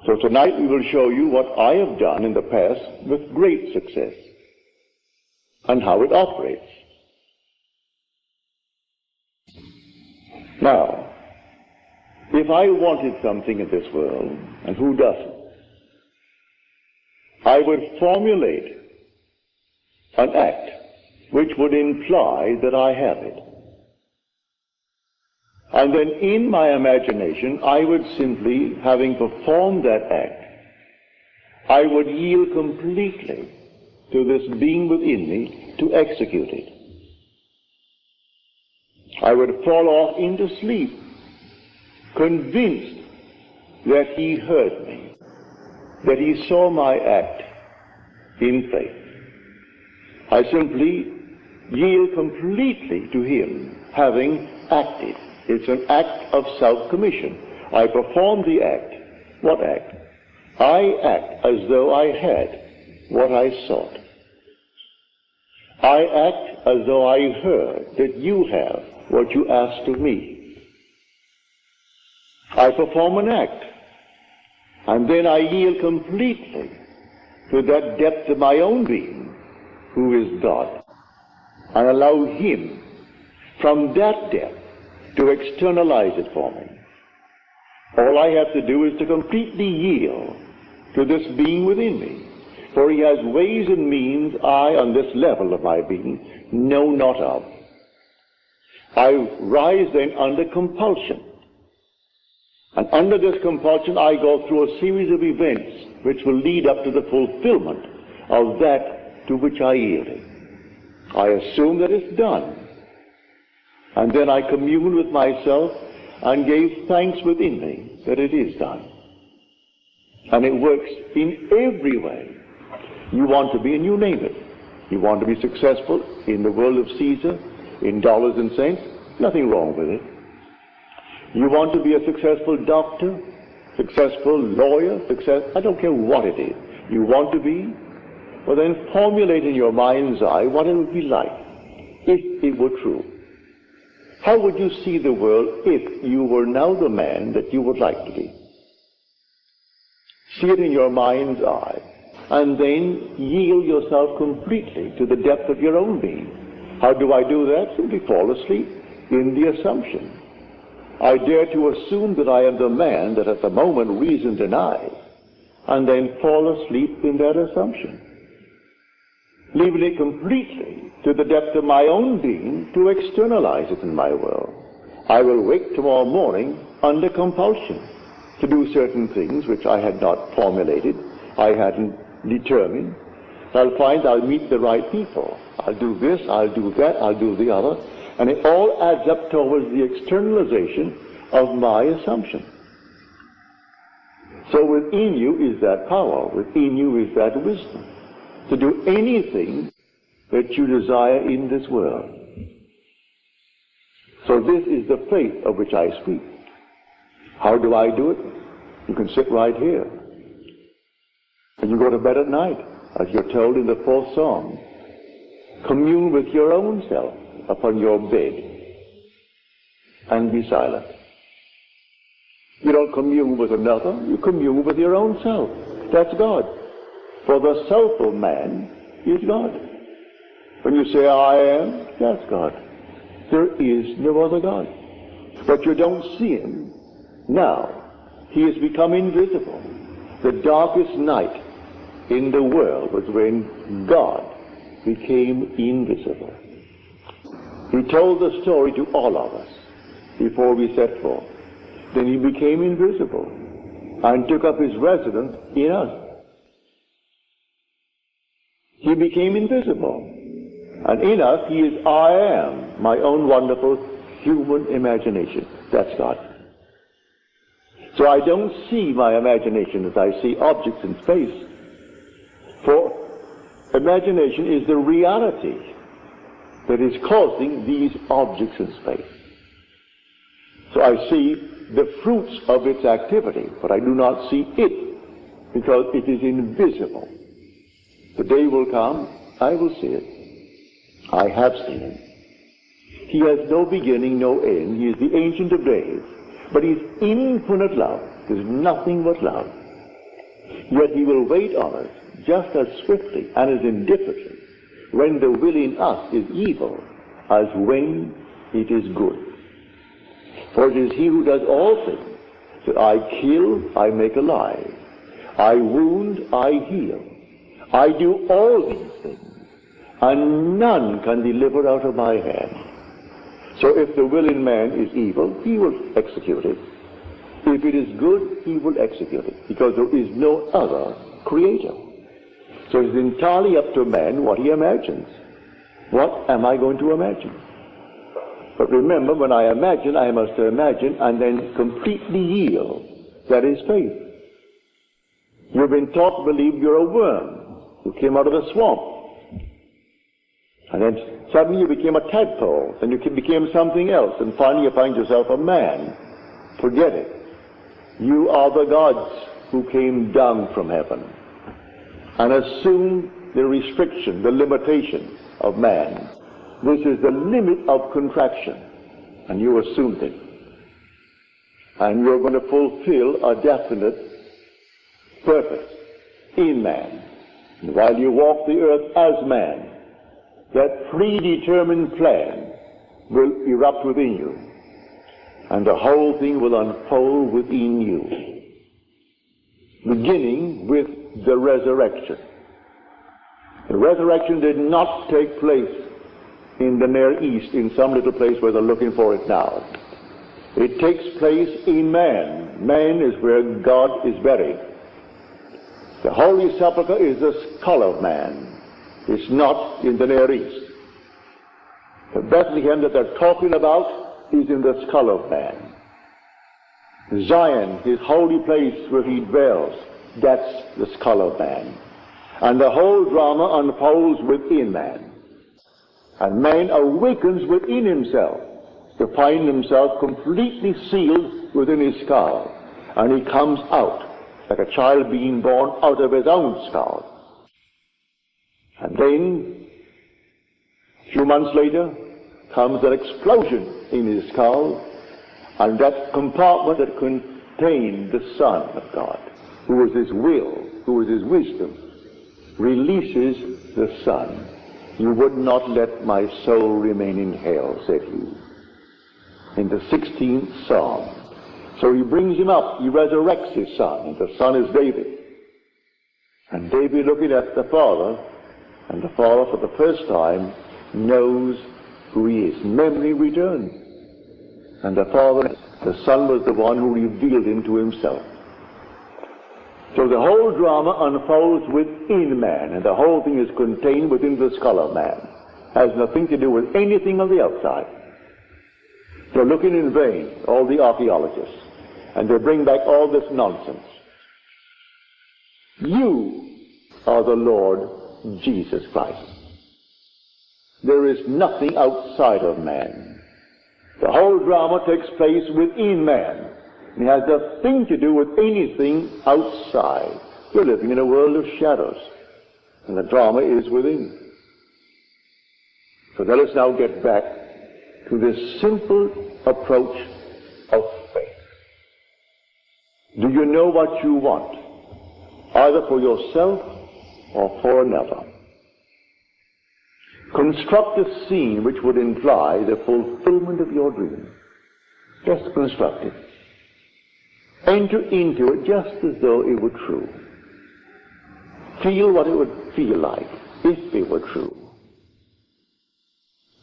So tonight we will show you what I have done in the past with great success and how it operates. Now, if I wanted something in this world, and who doesn't, I would formulate an act which would imply that I have it. And then in my imagination, I would simply, having performed that act, I would yield completely to this being within me to execute it. I would fall off into sleep, convinced that he heard me, that he saw my act in faith. I simply yield completely to him, having acted. It's an act of self-commission. I perform the act. What act? I act as though I had what I sought. I act as though I heard that you have what you asked of me. I perform an act, and then I yield completely to that depth of my own being, who is God, and allow him from that depth to externalize it for me. All I have to do is to completely yield to this being within me, for he has ways and means I, on this level of my being, know not of. I rise then under compulsion, and under this compulsion I go through a series of events which will lead up to the fulfillment of that to which I yielded. I assume that it's done. And then I commune with myself and gave thanks within me that it is done. And it works in every way you want to be, and you name it. You want to be successful in the world of Caesar, in dollars and cents, nothing wrong with it. You want to be a successful doctor, successful lawyer, I don't care what it is. You want to be, well then formulate in your mind's eye what it would be like if it were true. How would you see the world if you were now the man that you would like to be? See it in your mind's eye, and then yield yourself completely to the depth of your own being. How do I do that? Simply fall asleep in the assumption. I dare to assume that I am the man that at the moment reason denies, and then fall asleep in that assumption, leaving it completely to the depth of my own being to externalize it in my world. I will wake tomorrow morning under compulsion to do certain things which I had not formulated, I hadn't determined. I'll find I'll meet the right people. I'll do this, I'll do that, I'll do the other, and it all adds up towards the externalization of my assumption. So within you is that power, within you is that wisdom, to do anything that you desire in this world. So this is the faith of which I speak. How do I do it? You can sit right here. And you go to bed at night, as you're told in the 4th Psalm. Commune with your own self upon your bed and be silent. You don't commune with another, you commune with your own self. That's God. For the self of man is God. When you say, I am, that's God. There is no other God. But you don't see him now. He has become invisible. The darkest night in the world was when God became invisible. He told the story to all of us before we set forth. Then he became invisible and took up his residence in us. He became invisible. And in us, he is I am, my own wonderful human imagination. That's God. So I don't see my imagination as I see objects in space. For imagination is the reality that is causing these objects in space. So I see the fruits of its activity, but I do not see it because it is invisible. The day will come, I will see it. I have seen him. He has no beginning, no end. He is the Ancient of Days. But he is infinite love. There's nothing but love. Yet he will wait on us just as swiftly and as indifferently when the will in us is evil as when it is good. For it is he who does all things. So I kill, I make alive. I wound, I heal. I do all these things, and none can deliver out of my hand. So if the will in man is evil, he will execute it. If it is good, he will execute it, because there is no other creator. So it's entirely up to man what he imagines. What am I going to imagine? But remember, when I imagine, I must imagine and then completely yield. That is faith. You've been taught to believe you're a worm. You came out of the swamp. And then suddenly you became a tadpole. Then you became something else. And finally you find yourself a man. Forget it. You are the gods who came down from heaven and assumed the restriction, the limitation of man. This is the limit of contraction. And you assumed it. And you're going to fulfill a definite purpose in man. And while you walk the earth as man, that predetermined plan will erupt within you. And the whole thing will unfold within you. Beginning with the resurrection. The resurrection did not take place in the Near East, in some little place where they're looking for it now. It takes place in man. Man is where God is buried. The Holy Sepulchre is the skull of man. It's not in the Near East. The Bethlehem that they're talking about is in the skull of man. Zion, his holy place where he dwells, that's the skull of man. And the whole drama unfolds within man. And man awakens within himself to find himself completely sealed within his skull. And he comes out like a child being born out of his own skull. And then, a few months later, comes an explosion in his skull, and that compartment that contained the Son of God, who was his will, who was his wisdom, releases the Son. You would not let my soul remain in hell, said he, in the 16th Psalm. So he brings him up, he resurrects his son, and the son is David. And David, looking at the Father, and the Father for the first time knows who he is. Memory returns. And the Father, the Son was the one who revealed him to himself. So the whole drama unfolds within man, and the whole thing is contained within the skull of man. Has nothing to do with anything on the outside. They're looking in vain, all the archaeologists, and they bring back all this nonsense. You are the Lord Jesus Christ. There is nothing outside of man. The whole drama takes place within man. It has nothing to do with anything outside. You're living in a world of shadows, and the drama is within. So let us now get back to this simple approach of faith. Do you know what you want, either for yourself or for another? Construct a scene which would imply the fulfillment of your dream. Just construct it. Enter into it just as though it were true. Feel what it would feel like if it were true.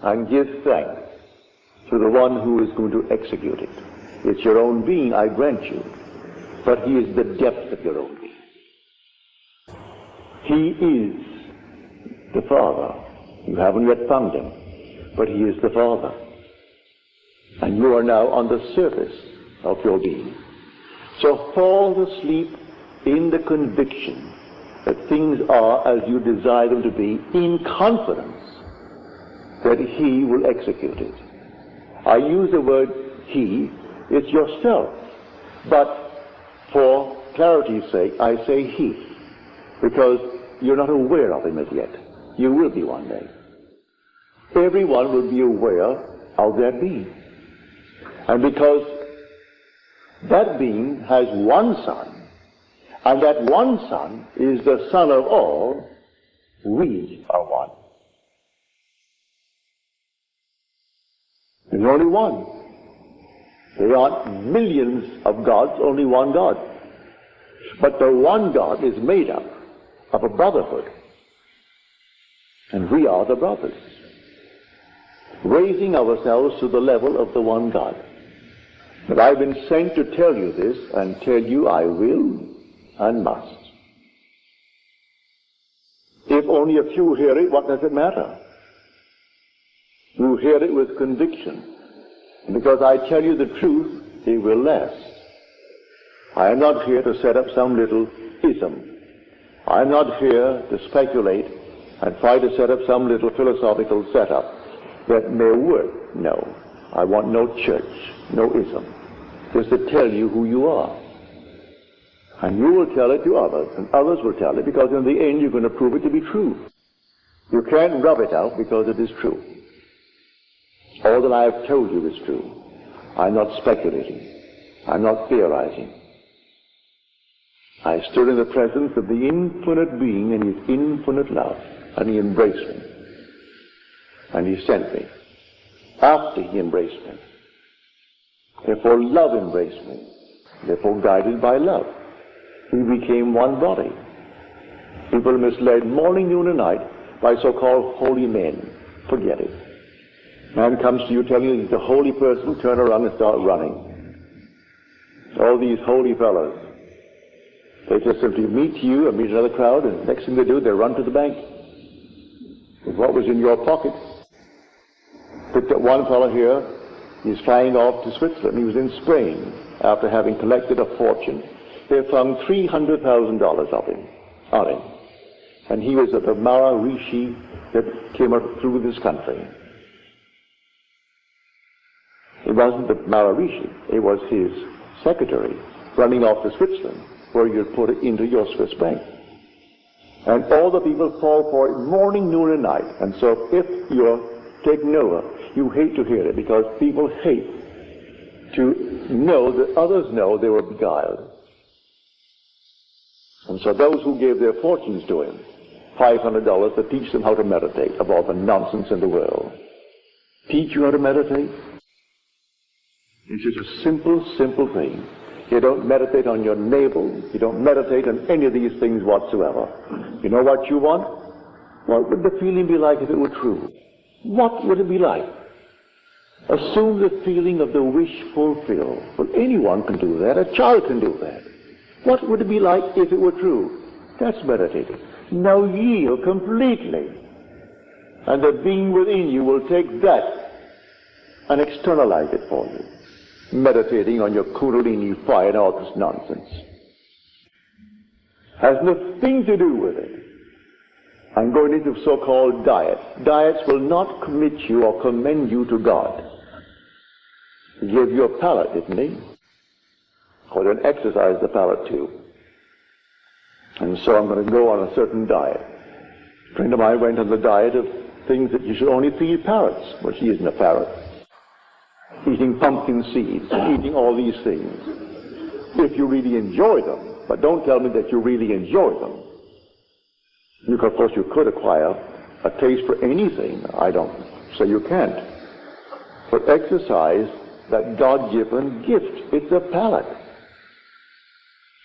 And give thanks to the one who is going to execute it. It's your own being, I grant you, but he is the depth of your own being. He is the Father. You haven't yet found him, but he is the Father. And you are now on the surface of your being. So fall asleep in the conviction that things are as you desire them to be, in confidence that he will execute it. I use the word he, it's yourself. But for clarity's sake, I say he, because you're not aware of him as yet. You will be one day. Everyone will be aware of that being. And because that being has one Son, And that one Son is the Son of all. We are one. There's only one. There aren't millions of gods, only one God. But the one God is made up of a brotherhood. And we are the brothers, raising ourselves to the level of the one God. But I've been sent to tell you this, and tell you I will and must. If only a few hear it, what does it matter? You hear it with conviction. And because I tell you the truth, it will last. I am not here to set up some little ism. I am not here to speculate and try to set up some little philosophical setup that may work. No. I want no church, no ism. Just to tell you who you are. And you will tell it to others, and others will tell it, because in the end you're going to prove it to be true. You can't rub it out because it is true. All that I have told you is true. I'm not speculating. I'm not theorizing. I stood in the presence of the infinite being and his infinite love, and he embraced me. And he sent me after he embraced me. Therefore love embraced me. Therefore guided by love, we became one body. People are misled morning, noon, and night by so-called holy men. Forget it. Man comes to you telling you he's a holy person, turn around and start running. All these holy fellows, they just simply meet you and meet another crowd, and the next thing they do, they run to the bank with what was in your pocket. Picked up one fellow here, he's flying off to Switzerland. He was in Spain after having collected a fortune. They found $300,000 on him. And he was of the Saint Rishi that came up through this country. It wasn't the Saint Rishi, it was his secretary running off to Switzerland, where you'd put it into your Swiss bank. And all the people fall for it morning, noon, and night. And so if you're taken over, you hate to hear it, because people hate to know that others know they were beguiled. And so those who gave their fortunes to him, $500 to teach them how to meditate, of all the nonsense in the world. Teach you how to meditate? It's just a simple, simple thing. You don't meditate on your navel. You don't meditate on any of these things whatsoever. You know what you want? What would the feeling be like if it were true? What would it be like? Assume the feeling of the wish fulfilled. Well, anyone can do that. A child can do that. What would it be like if it were true? That's meditating. Now yield completely. And the being within you will take that and externalize it for you. Meditating on your Kundalini fire and all this nonsense. Has nothing to do with it. I'm going into so-called diets. Diets will not commit you or commend you to God. He gave you a palate, didn't he? Or then exercise the palate too. And so I'm going to go on a certain diet. A friend of mine went on the diet of things that you should only feed parrots. Well, she isn't a parrot. Eating pumpkin seeds and eating all these things. If you really enjoy them, but don't tell me that you really enjoy them. Of course, you could acquire a taste for anything. I don't say you can't. But exercise that God-given gift. It's a palate.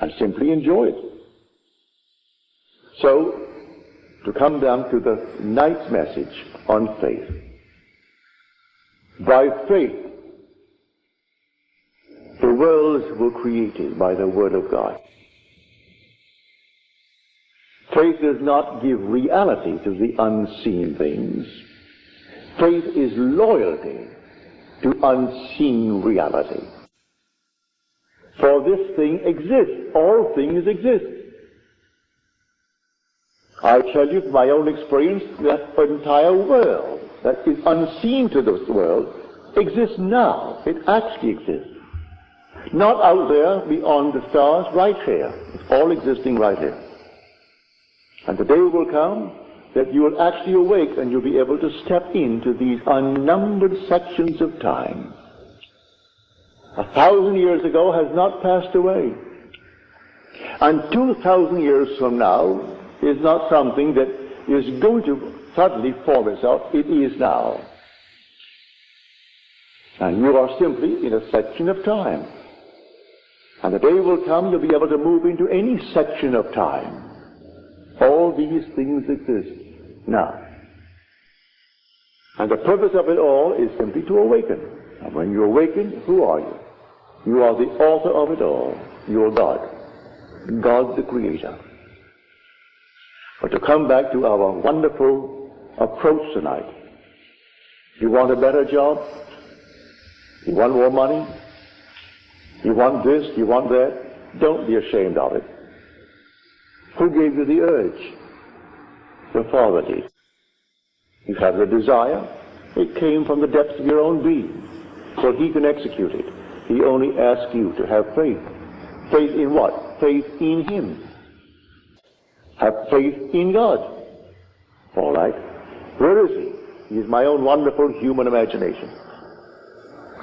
And simply enjoy it. So, to come down to the night's message on faith. By faith, the worlds were created by the Word of God. Faith does not give reality to the unseen things. Faith is loyalty to unseen reality. For this thing exists. All things exist. I tell you from my own experience that the entire world that is unseen to this world exists now. It actually exists. Not out there beyond the stars, right here. It's all existing right here. And the day will come that you will actually awake and you'll be able to step into these unnumbered sections of time. 1,000 years ago has not passed away. And 2,000 years from now is not something that is going to suddenly form itself. It is now. And you are simply in a section of time. And the day will come you'll be able to move into any section of time. All these things exist now. And the purpose of it all is simply to awaken. And when you awaken, who are you? You are the author of it all. You are God. God the Creator. But to come back to our wonderful approach tonight, you want a better job? You want more money? You want this? You want that? Don't be ashamed of it. Who gave you the urge? The Father did. You have the desire. It came from the depths of your own being. So He can execute it. He only asks you to have faith. Faith in what? Faith in Him. Have faith in God. All right. Where is He? He is my own wonderful human imagination.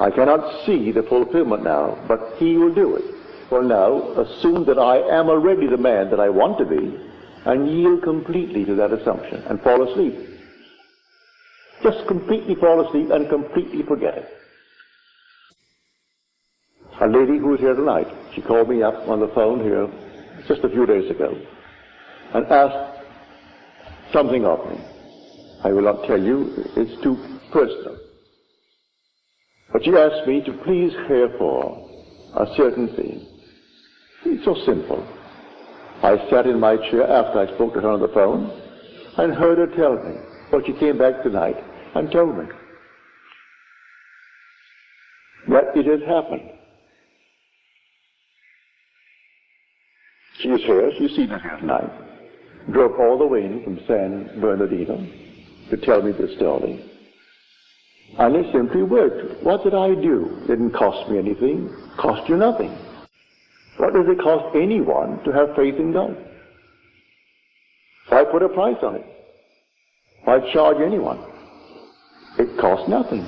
I cannot see the fulfillment now, but He will do it. For now, assume that I am already the man that I want to be, and yield completely to that assumption, and fall asleep. Just completely fall asleep and completely forget it. A lady who was here tonight, she called me up on the phone here just a few days ago, and asked something of me. I will not tell you, it's too personal. But she asked me to please care for a certain thing. It's so simple. I sat in my chair after I spoke to her on the phone and heard her tell me. Well, she came back tonight and told me that it has happened. She is here. She's seen it here tonight. Drove all the way in from San Bernardino to tell me this story. And it simply worked. What did I do? Didn't cost me anything. Cost you nothing. What does it cost anyone to have faith in God? Why put a price on it? Why charge anyone? It costs nothing.